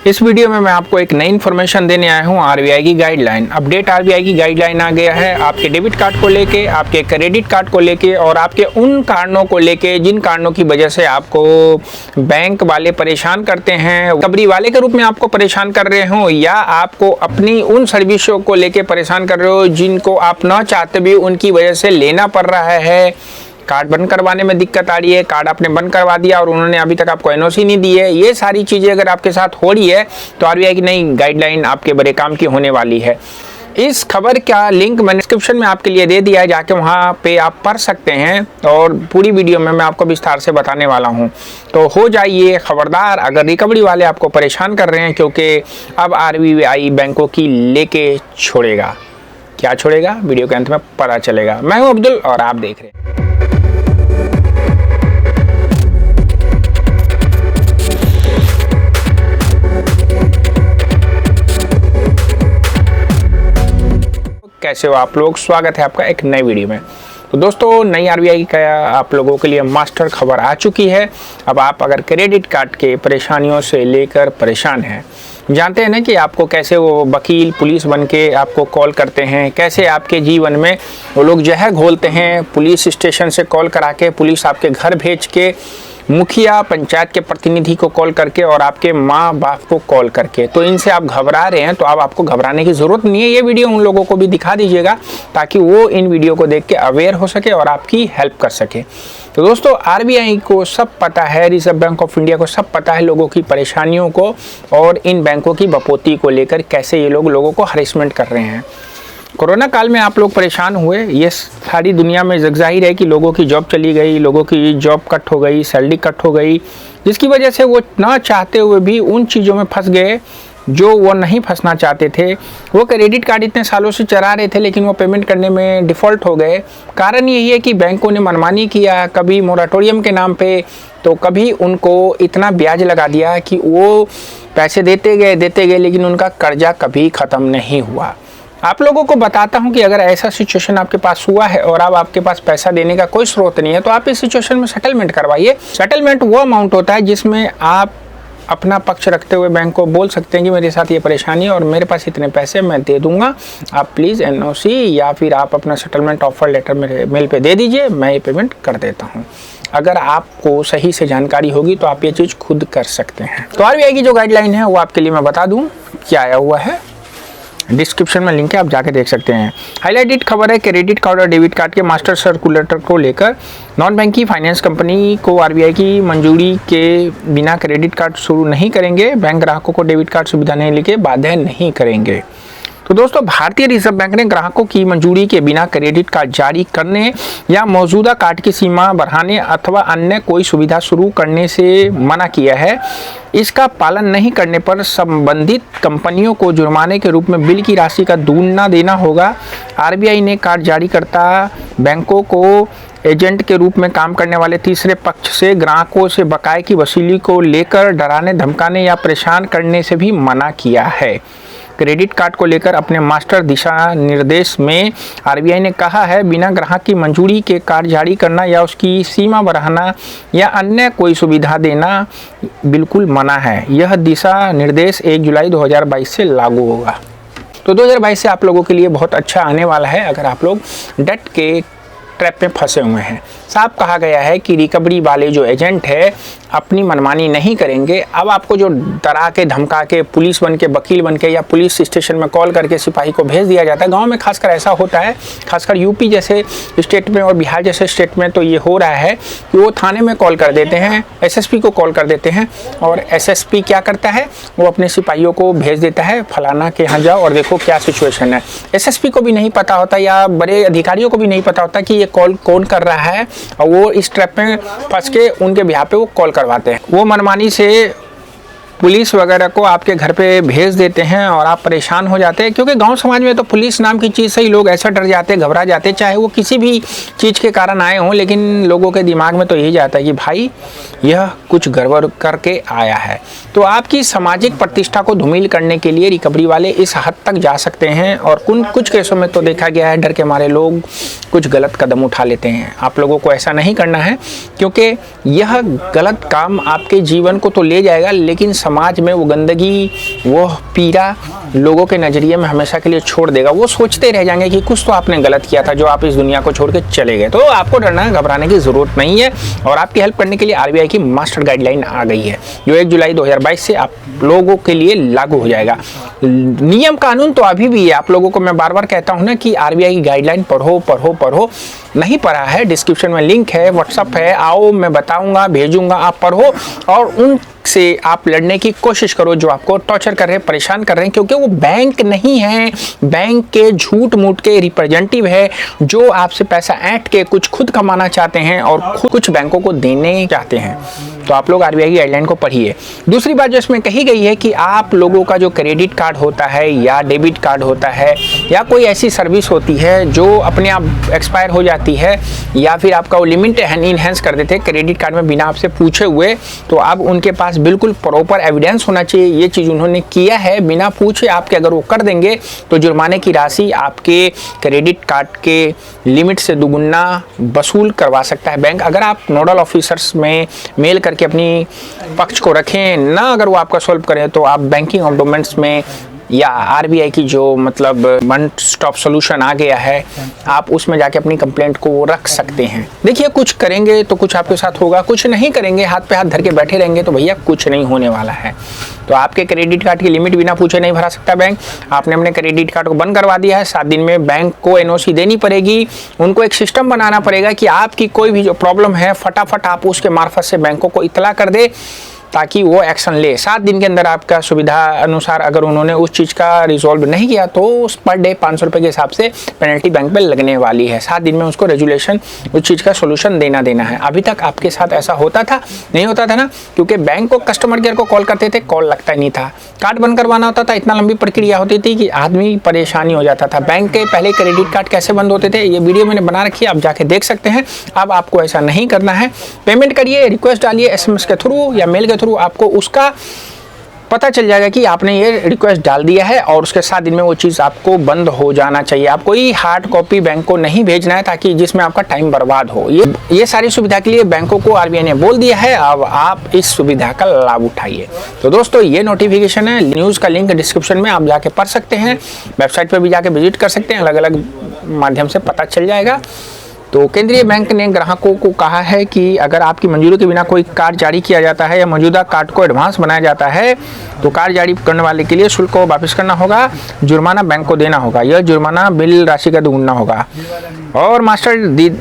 इस वीडियो में मैं आपको एक नई इन्फॉर्मेशन देने आया हूं आरबीआई की गाइडलाइन अपडेट। आरबीआई की गाइडलाइन आ गया है आपके डेबिट कार्ड को लेके, आपके क्रेडिट कार्ड को लेके और आपके उन कारणों को लेके जिन कारणों की वजह से आपको बैंक वाले परेशान करते हैं, रिकवरी वाले के रूप में आपको परेशान कर रहे हो, या आपको अपनी उन सर्विसों को लेके परेशान कर रहे हो जिनको आप न चाहते भी उनकी वजह से लेना पड़ रहा है। कार्ड बंद करवाने में दिक्कत आ रही है, कार्ड आपने बंद करवा दिया और उन्होंने अभी तक आपको एनओसी नहीं दी है। ये सारी चीज़ें अगर आपके साथ हो रही है तो आरबीआई की नई गाइडलाइन आपके बड़े काम की होने वाली है। इस खबर का लिंक मैंने डिस्क्रिप्शन में आपके लिए दे दिया है, जाके वहाँ पे आप पढ़ सकते हैं और पूरी वीडियो में मैं आपको विस्तार से बताने वाला हूँ। तो हो जाइए खबरदार अगर रिकवरी वाले आपको परेशान कर रहे हैं, क्योंकि अब आरबीआई बैंकों की लेके छोड़ेगा। क्या छोड़ेगा, वीडियो के अंत में पता चलेगा। मैं हूँ अब्दुल और आप देख रहे हैं। कैसे हो आप लोग, स्वागत है आपका एक नई वीडियो में। तो दोस्तों, नई आरबीआई का आप लोगों के लिए मास्टर खबर आ चुकी है। अब आप अगर क्रेडिट कार्ड के परेशानियों से लेकर परेशान हैं, जानते हैं ना कि आपको कैसे वो वकील पुलिस बन के आपको कॉल करते हैं, कैसे आपके जीवन में वो लोग जहर घोलते हैं। पुलिस स्टेशन से कॉल करा के, पुलिस आपके घर भेज के, मुखिया पंचायत के प्रतिनिधि को कॉल करके और आपके माँ बाप को कॉल करके। तो इनसे आप घबरा रहे हैं तो अब आपको घबराने की ज़रूरत नहीं है। ये वीडियो उन लोगों को भी दिखा दीजिएगा ताकि वो इन वीडियो को देख के अवेयर हो सके और आपकी हेल्प कर सके। तो दोस्तों, आरबीआई को सब पता है, रिजर्व बैंक ऑफ इंडिया को सब पता है लोगों की परेशानियों को और इन बैंकों की बपोती को लेकर कैसे ये लोग लोगों को हरेसमेंट कर रहे हैं। कोरोना काल में आप लोग परेशान हुए, ये सारी दुनिया में ज़ाहिर है कि लोगों की जॉब चली गई, लोगों की जॉब कट हो गई, सैलरी कट हो गई, जिसकी वजह से वो ना चाहते हुए भी उन चीज़ों में फंस गए जो वो नहीं फंसना चाहते थे। वो क्रेडिट कार्ड इतने सालों से चला रहे थे लेकिन वो पेमेंट करने में डिफ़ॉल्ट हो गए। कारण यही है कि बैंकों ने मनमानी किया, कभी मोराटोरियम के नाम पे तो कभी उनको इतना ब्याज लगा दिया कि वो पैसे देते गए लेकिन उनका कर्जा कभी ख़त्म नहीं हुआ। आप लोगों को बताता हूं कि अगर ऐसा सिचुएशन आपके पास हुआ है और अब आपके पास पैसा देने का कोई स्रोत नहीं है तो आप इस सिचुएशन में सेटलमेंट करवाइए। सेटलमेंट वो अमाउंट होता है जिसमें आप अपना पक्ष रखते हुए बैंक को बोल सकते हैं कि मेरे साथ ये परेशानी है और मेरे पास इतने पैसे मैं दे दूंगा, आप प्लीज़ एनओसी या फिर आप अपना सेटलमेंट ऑफर लेटर मेरे मेल पे दे दीजिए, मैं ये पेमेंट कर देता हूँ। अगर आपको सही से जानकारी होगी तो आप ये चीज़ खुद कर सकते हैं। तो आरबीआई की जो गाइडलाइन है वो आपके लिए मैं बता दूँ क्या आया हुआ है, डिस्क्रिप्शन में लिंक है, आप जाके देख सकते हैं। हाईलाइटेड खबर है क्रेडिट कार्ड और डेबिट कार्ड के मास्टर सर्कुलर को लेकर। नॉन बैंकिंग फाइनेंस कंपनी को आरबीआई की मंजूरी के बिना क्रेडिट कार्ड शुरू नहीं करेंगे। बैंक ग्राहकों को डेबिट कार्ड सुविधा नहीं लेके बाध्य नहीं करेंगे। तो दोस्तों, भारतीय रिजर्व बैंक ने ग्राहकों की मंजूरी के बिना क्रेडिट कार्ड जारी करने या मौजूदा कार्ड की सीमा बढ़ाने अथवा अन्य कोई सुविधा शुरू करने से मना किया है। इसका पालन नहीं करने पर संबंधित कंपनियों को जुर्माने के रूप में बिल की राशि का दूना देना होगा। आरबीआई ने कार्ड जारीकर्ता बैंकों को एजेंट के रूप में काम करने वाले तीसरे पक्ष से ग्राहकों से बकाये की वसूली को लेकर डराने, धमकाने या परेशान करने से भी मना किया है। क्रेडिट कार्ड को लेकर अपने मास्टर दिशा निर्देश में आरबीआई ने कहा है, बिना ग्राहक की मंजूरी के कार्ड जारी करना या उसकी सीमा बढ़ाना या अन्य कोई सुविधा देना बिल्कुल मना है। यह दिशा निर्देश 1 जुलाई 2022 से लागू होगा। तो 2022 से आप लोगों के लिए बहुत अच्छा आने वाला है अगर आप लोग डट के ट्रैप में फंसे हुए हैं। साफ कहा गया है कि रिकवरी वाले जो एजेंट है अपनी मनमानी नहीं करेंगे। अब आपको जो डरा के धमका के पुलिस बन के, वकील बन के या पुलिस स्टेशन में कॉल करके सिपाही को भेज दिया जाता है, गांव में खासकर ऐसा होता है, खासकर यूपी जैसे स्टेट में और बिहार जैसे स्टेट में तो ये हो रहा है कि वो थाने में कॉल कर देते हैं, एसएसपी को कॉल कर देते हैं और एसएसपी क्या करता है, वो अपने सिपाहियों को भेज देता है फलाना के यहाँ जाओ और देखो क्या सिचुएशन है। एसएसपी को भी नहीं पता होता या बड़े अधिकारियों को भी नहीं पता होता कि ये कॉल कौन कर रहा है और वो इस ट्रैप में फंस के उनके बिहार पे वो कॉल करवाते हैं। वो मनमानी से पुलिस वगैरह को आपके घर पे भेज देते हैं और आप परेशान हो जाते हैं, क्योंकि गांव समाज में तो पुलिस नाम की चीज़ से ही लोग ऐसा डर जाते हैं, घबरा जाते हैं, चाहे वो किसी भी चीज़ के कारण आए हों, लेकिन लोगों के दिमाग में तो यही जाता है कि भाई यह कुछ गड़बड़ करके आया है। तो आपकी सामाजिक प्रतिष्ठा को धूमिल करने के लिए रिकवरी वाले इस हद तक जा सकते हैं और कुछ केसों में तो देखा गया है डर के मारे लोग कुछ गलत कदम उठा लेते हैं। आप लोगों को ऐसा नहीं करना है, क्योंकि यह गलत काम आपके जीवन को तो ले जाएगा लेकिन समाज में वो गंदगी, वो पीड़ा लोगों के नज़रिए में हमेशा के लिए छोड़ देगा। वो सोचते रह जाएंगे कि कुछ तो आपने गलत किया था जो आप इस दुनिया को छोड़ के चले गए। तो आपको डरना घबराने की ज़रूरत नहीं है और आपकी हेल्प करने के लिए आरबीआई की मास्टर गाइडलाइन आ गई है जो 1 जुलाई 2022 से आप लोगों के लिए लागू हो जाएगा। नियम कानून तो अभी भी है। आप लोगों को मैं बार बार कहता हूं ना कि आरबीआई की गाइडलाइन पढ़ो पढ़ो पढ़ो। नहीं पढ़ा है, डिस्क्रिप्शन में लिंक है, व्हाट्सअप है, आओ मैं बताऊंगा, भेजूंगा, आप पढ़ो और उनसे आप लड़ने की कोशिश करो जो आपको टॉर्चर कर रहे हैं, परेशान कर रहे हैं। क्योंकि वो बैंक नहीं है, बैंक के झूठ मूठ के रिप्रेजेंटेटिव है जो आपसे पैसा ऐंठ के कुछ खुद कमाना चाहते हैं और कुछ बैंकों को देने चाहते हैं। तो आप लोग आरबीआई की गाइडलाइन को पढ़िए। दूसरी बात जो इसमें कही गई है कि आप लोगों का जो क्रेडिट कार्ड होता है या डेबिट कार्ड होता है या कोई ऐसी सर्विस होती है जो अपने आप एक्सपायर हो जाती है या फिर आपका वो लिमिट इनहेंस कर देते हैं क्रेडिट कार्ड में बिना आपसे पूछे हुए, तो अब उनके पास बिल्कुल प्रॉपर एविडेंस होना चाहिए ये चीज़ उन्होंने किया है बिना पूछे आपके। अगर वो कर देंगे तो जुर्माने की राशि आपके क्रेडिट कार्ड के लिमिट से दुगुना वसूल करवा सकता है बैंक। अगर आप नोडल ऑफिसर्स में मेल करके अपनी पक्ष को रखें ना, अगर वो आपका सॉल्व करें तो आप बैंकिंग ऑफ डोमेंट्स में या आरबीआई की जो मतलब वन स्टॉप सॉल्यूशन आ गया है, आप उसमें जाके अपनी कंप्लेंट को रख सकते हैं। देखिए, कुछ करेंगे तो कुछ आपके साथ होगा, कुछ नहीं करेंगे हाथ पे हाथ धर के बैठे रहेंगे तो भैया कुछ नहीं होने वाला है। तो आपके क्रेडिट कार्ड की लिमिट बिना पूछे नहीं भरा सकता बैंक। आपने अपने क्रेडिट कार्ड को बंद करवा दिया है, 7 दिन में बैंक को एनओसी देनी पड़ेगी। उनको एक सिस्टम बनाना पड़ेगा कि आपकी कोई भी जो प्रॉब्लम है फटाफट आप उसके मार्फत से बैंकों को इतला कर दे ताकि वो एक्शन ले। 7 दिन के अंदर आपका सुविधा अनुसार अगर उन्होंने उस चीज़ का रिजॉल्व नहीं किया तो उस पर डे 500 रुपये के हिसाब से पेनल्टी बैंक पे लगने वाली है। 7 दिन में उसको रेजुलेशन उस चीज़ का सोल्यूशन देना है। अभी तक आपके साथ ऐसा होता था? नहीं होता था ना, क्योंकि बैंक को कस्टमर केयर को कॉल करते थे, कॉल लगता ही नहीं था। कार्ड बंद करवाना होता था, इतना लंबी प्रक्रिया होती थी कि आदमी परेशानी हो जाता था। बैंक के पहले क्रेडिट कार्ड कैसे बंद होते थे ये वीडियो मैंने बना रखी है, आप जाके देख सकते हैं। अब आपको ऐसा नहीं करना है। पेमेंट करिए, रिक्वेस्ट डालिए SMS के थ्रू या मेल के थ्रू, आपको उसका पता चल जाएगा कि आपने ये रिक्वेस्ट डाल दिया है और उसके 7 दिन में वो चीज़ आपको बंद हो जाना चाहिए। आप कोई हार्ड कॉपी बैंक को नहीं भेजना है ताकि जिसमें आपका टाइम बर्बाद हो। ये सारी सुविधा के लिए बैंकों को आरबीआई ने बोल दिया है, अब आप इस सुविधा का लाभ उठाइए। तो दोस्तों, ये नोटिफिकेशन है, न्यूज़ का लिंक डिस्क्रिप्शन में आप जाके पढ़ सकते हैं, वेबसाइट पर भी जाके विजिट कर सकते हैं, अलग अलग माध्यम से पता चल जाएगा। तो केंद्रीय बैंक ने ग्राहकों को कहा है कि अगर आपकी मंजूरी के बिना कोई कार्ड जारी किया जाता है या मौजूदा कार्ड को एडवांस बनाया जाता है तो कार्ड जारी करने वाले के लिए शुल्क को वापस करना होगा, जुर्माना बैंक को देना होगा। यह जुर्माना बिल राशि का दुगुना होगा। और मास्टर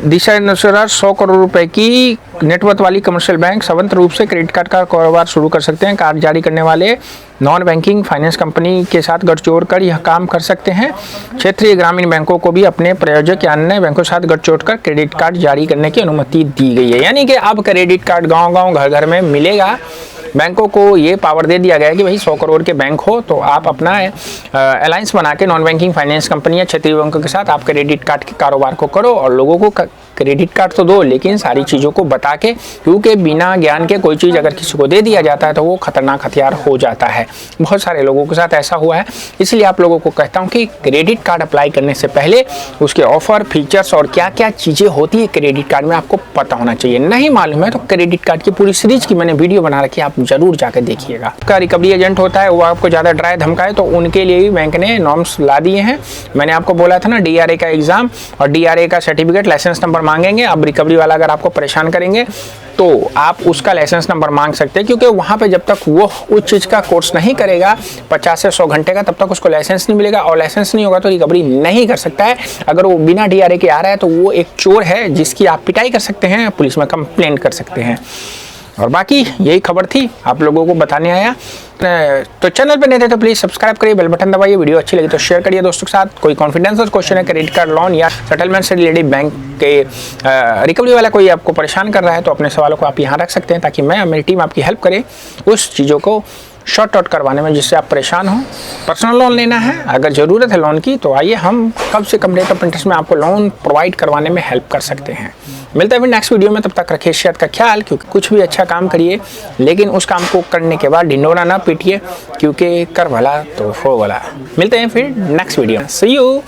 दिशानुसार 100 करोड़ रुपए की नेटवर्थ वाली कमर्शियल बैंक स्वतंत्र रूप से क्रेडिट कार्ड का कारोबार शुरू कर सकते हैं। कार्ड जारी करने वाले नॉन बैंकिंग फाइनेंस कंपनी के साथ गठजोड़ कर यह काम कर सकते हैं। क्षेत्रीय ग्रामीण बैंकों को भी अपने प्रायोजक या अन्य बैंकों के साथ गठजोड़ कर क्रेडिट कार्ड जारी करने की अनुमति दी गई है। यानी कि अब क्रेडिट कार्ड गांव-गांव, घर-घर में मिलेगा। बैंकों को ये पावर दे दिया गया है कि भाई 100 करोड़ के बैंक हो तो आप अपना अलायंस बना के नॉन बैंकिंग फाइनेंस कंपनी या क्षेत्रीय बैंकों के साथ आप क्रेडिट कार्ड के कारोबार को करो और लोगों को क्रेडिट कार्ड तो दो, लेकिन सारी चीज़ों को बता के, क्योंकि बिना ज्ञान के कोई चीज़ अगर किसी को दे दिया जाता है तो वो खतरनाक हथियार हो जाता है। बहुत सारे लोगों के साथ ऐसा हुआ है। इसलिए आप लोगों को कहता हूँ कि क्रेडिट कार्ड अप्लाई करने से पहले उसके ऑफर, फीचर्स और क्या क्या चीज़ें होती है क्रेडिट कार्ड में आपको पता होना चाहिए। नहीं मालूम है तो क्रेडिट कार्ड की पूरी सीरीज की मैंने वीडियो बना रखी है, आप जरूर जाकर देखिएगा। आपका रिकवरी एजेंट होता है वो आपको ज़्यादा डराए धमकाए तो उनके लिए भी बैंक ने नॉर्म्स ला दिए हैं। मैंने आपको बोला था ना, DRA का एग्जाम और DRA का सर्टिफिकेट, लाइसेंस नंबर मांगेंगे। अब रिकवरी वाला अगर आपको परेशान करेंगे तो आप उसका लाइसेंस नंबर मांग सकते हैं, क्योंकि वहाँ पे जब तक वो उस चीज़ का कोर्स नहीं करेगा 50 से 100 घंटे का, तब तक उसको लाइसेंस नहीं मिलेगा और लाइसेंस नहीं होगा तो रिकवरी नहीं कर सकता है। अगर वो बिना DRA के आ रहा है तो वो एक चोर है जिसकी आप पिटाई कर सकते हैं, पुलिस में कंप्लेन कर सकते हैं। और बाकी यही खबर थी, आप लोगों को बताने आया। तो चैनल पे नहीं थे तो प्लीज़ सब्सक्राइब करिए, बेल बटन दबाइए, वीडियो अच्छी लगी तो शेयर करिए दोस्तों के साथ। कोई कॉन्फिडेंशियल क्वेश्चन है क्रेडिट कार्ड, लोन या सेटलमेंट से रिलेटेड बैंक के रिकवरी वाला कोई आपको परेशान कर रहा है तो अपने सवालों को आप यहाँ रख सकते हैं ताकि मैं और मेरी टीम आपकी हेल्प करे उस चीज़ों को शॉर्ट आउट करवाने में जिससे आप परेशान हो। पर्सनल लोन लेना है, अगर ज़रूरत है लोन की तो आइए हम कम से कम रेट ऑफ इंटरेस्ट में आपको लोन प्रोवाइड करवाने में हेल्प कर सकते हैं। मिलते हैं फिर नेक्स्ट वीडियो में, तब तक रखिए सेहत का ख्याल, क्योंकि कुछ भी अच्छा काम करिए लेकिन उस काम को करने के बाद ढिंडोरा ना पीटिए, क्योंकि कर भला तो हो भला। मिलते हैं फिर नेक्स्ट वीडियो में, सी यू।